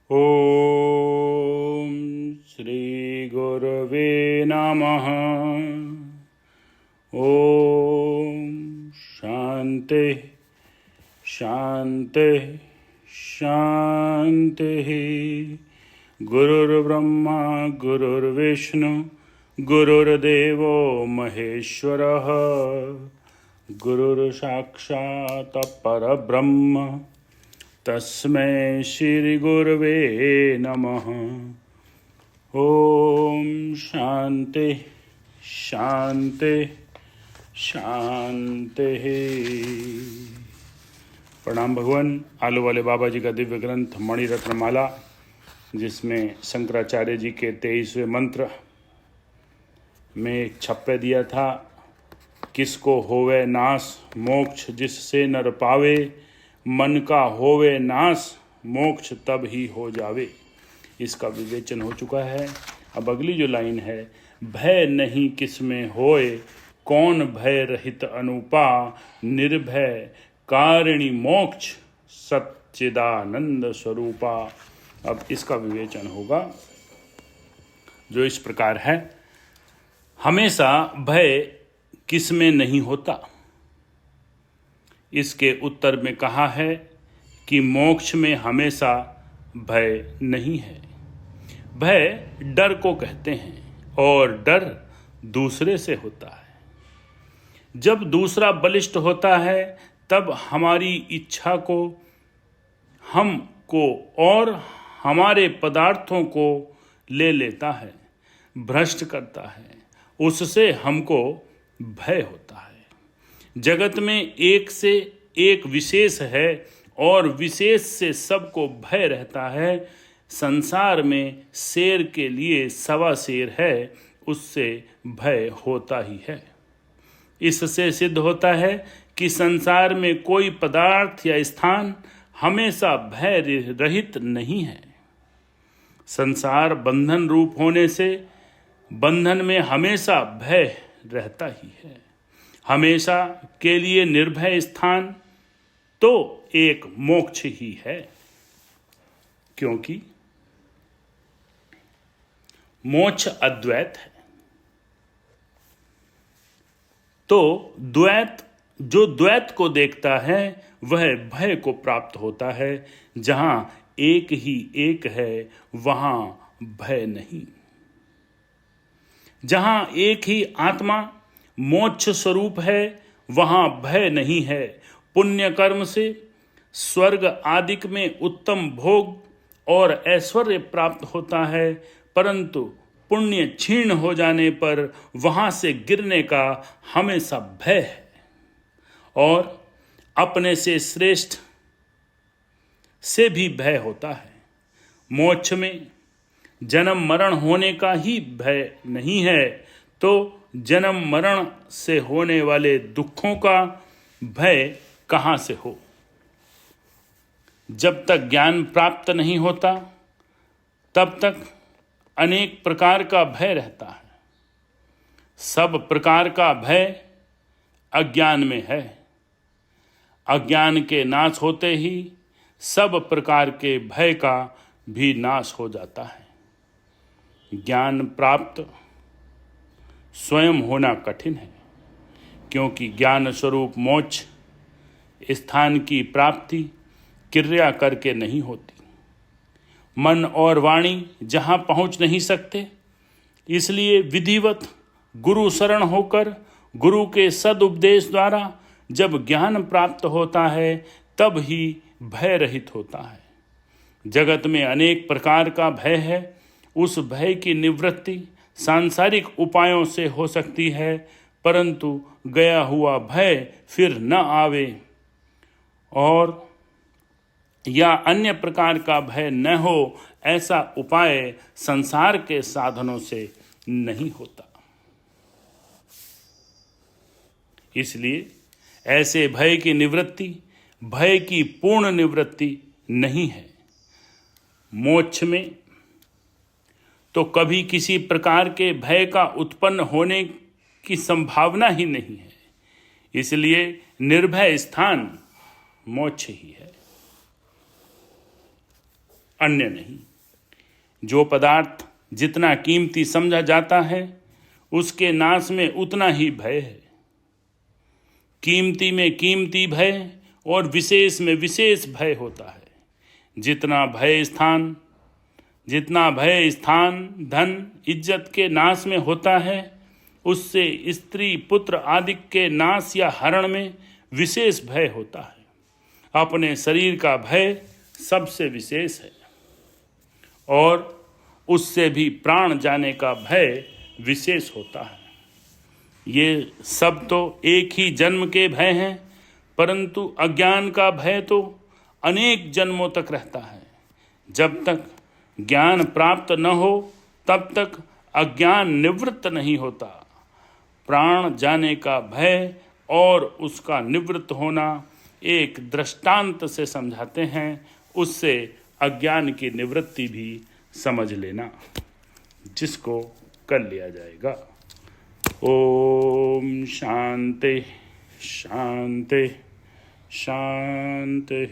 ॐ श्रीगुरवे नमः। ॐ शान्ति शान्ति शान्तिः। गुरुर्ब्रह्मा गुरुर्विष्णु गुरुर्देवो महेश्वरः। गुरुर्साक्षात् परब्रह्म तस्मै श्रीगुरवे नमः। ॐ शान्ति शान्ति शान्तिः। प्रणाम भगवान। आलू वाले बाबा जी का दिव्य ग्रंथ मणिरत्नमाला, जिसमें शंकराचार्य जी के 23वें मंत्र में एक छप्पे दिया था, किसको होवे नाश मोक्ष जिससे नर पावे, मन का होवे नाश मोक्ष तब ही हो जावे। इसका विवेचन हो चुका है। अब अगली जो लाइन है, भय नहीं किसमें होए, कौन भय रहित अनुपा, निर्भय कारिणी मोक्ष सच्चिदानंद स्वरूपा। अब इसका विवेचन होगा, जो इस प्रकार है। हमेशा भय किसमें नहीं होता। इसके उत्तर में कहा है कि मोक्ष में हमेशा भय नहीं है। भय डर को कहते हैं और डर दूसरे से होता है। जब दूसरा बलिष्ठ होता है तब हमारी इच्छा को, हमको और हमारे पदार्थों को ले लेता है, भ्रष्ट करता है। उससे हमको भय होता है। जगत में एक से एक विशेष है और विशेष से सबको भय रहता है। संसार में शेर के लिए सवा शेर है, उससे भय होता ही है। इससे सिद्ध होता है कि संसार में कोई पदार्थ या स्थान हमेशा भय रहित नहीं है। संसार बंधन रूप होने से बंधन में हमेशा भय रहता ही है। हमेशा के लिए निर्भय स्थान तो एक मोक्ष ही है, क्योंकि मोक्ष अद्वैत है। तो द्वैत, जो द्वैत को देखता है वह भय को प्राप्त होता है। जहां एक ही एक है वहां भय नहीं। जहां एक ही आत्मा मोक्ष स्वरूप है वहां भय नहीं है। पुण्य कर्म से स्वर्ग आदिक में उत्तम भोग और ऐश्वर्य प्राप्त होता है, परंतु पुण्य क्षीण हो जाने पर वहां से गिरने का हमेशा भय है। और अपने से श्रेष्ठ से भी भय होता है। मोक्ष में जन्म मरण होने का ही भय नहीं है, तो जन्म मरण से होने वाले दुखों का भय कहाँ से हो। जब तक ज्ञान प्राप्त नहीं होता तब तक अनेक प्रकार का भय रहता है। सब प्रकार का भय अज्ञान में है। अज्ञान के नाश होते ही सब प्रकार के भय का भी नाश हो जाता है। ज्ञान प्राप्त स्वयं होना कठिन है, क्योंकि ज्ञान स्वरूप मोक्ष स्थान की प्राप्ति क्रिया करके नहीं होती। मन और वाणी जहां पहुंच नहीं सकते, इसलिए विधिवत गुरु शरण होकर गुरु के सदुपदेश द्वारा जब ज्ञान प्राप्त होता है तब ही भय रहित होता है। जगत में अनेक प्रकार का भय है। उस भय की निवृत्ति सांसारिक उपायों से हो सकती है, परंतु गया हुआ भय फिर न आवे, और या अन्य प्रकार का भय न हो, ऐसा उपाय संसार के साधनों से नहीं होता। इसलिए ऐसे भय की निवृत्ति भय की पूर्ण निवृत्ति नहीं है। मोक्ष में तो कभी किसी प्रकार के भय का उत्पन्न होने की संभावना ही नहीं है। इसलिए निर्भय स्थान मोक्ष ही है। अन्य नहीं। जो पदार्थ जितना कीमती समझा जाता है उसके नाश में उतना ही भय है। कीमती में कीमती भय और विशेष में विशेष भय होता है। जितना भय स्थान धन इज्जत के नाश में होता है, उससे स्त्री पुत्र आदि के नाश या हरण में विशेष भय होता है। अपने शरीर का भय सबसे विशेष है और उससे भी प्राण जाने का भय विशेष होता है। ये सब तो एक ही जन्म के भय हैं, परंतु अज्ञान का भय तो अनेक जन्मों तक रहता है। जब तक ज्ञान प्राप्त न हो तब तक अज्ञान निवृत्त नहीं होता। प्राण जाने का भय और उसका निवृत्त होना एक दृष्टांत से समझाते हैं, उससे अज्ञान की निवृत्ति भी समझ लेना, जिसको कर लिया जाएगा। ओम शांति शांति शांति।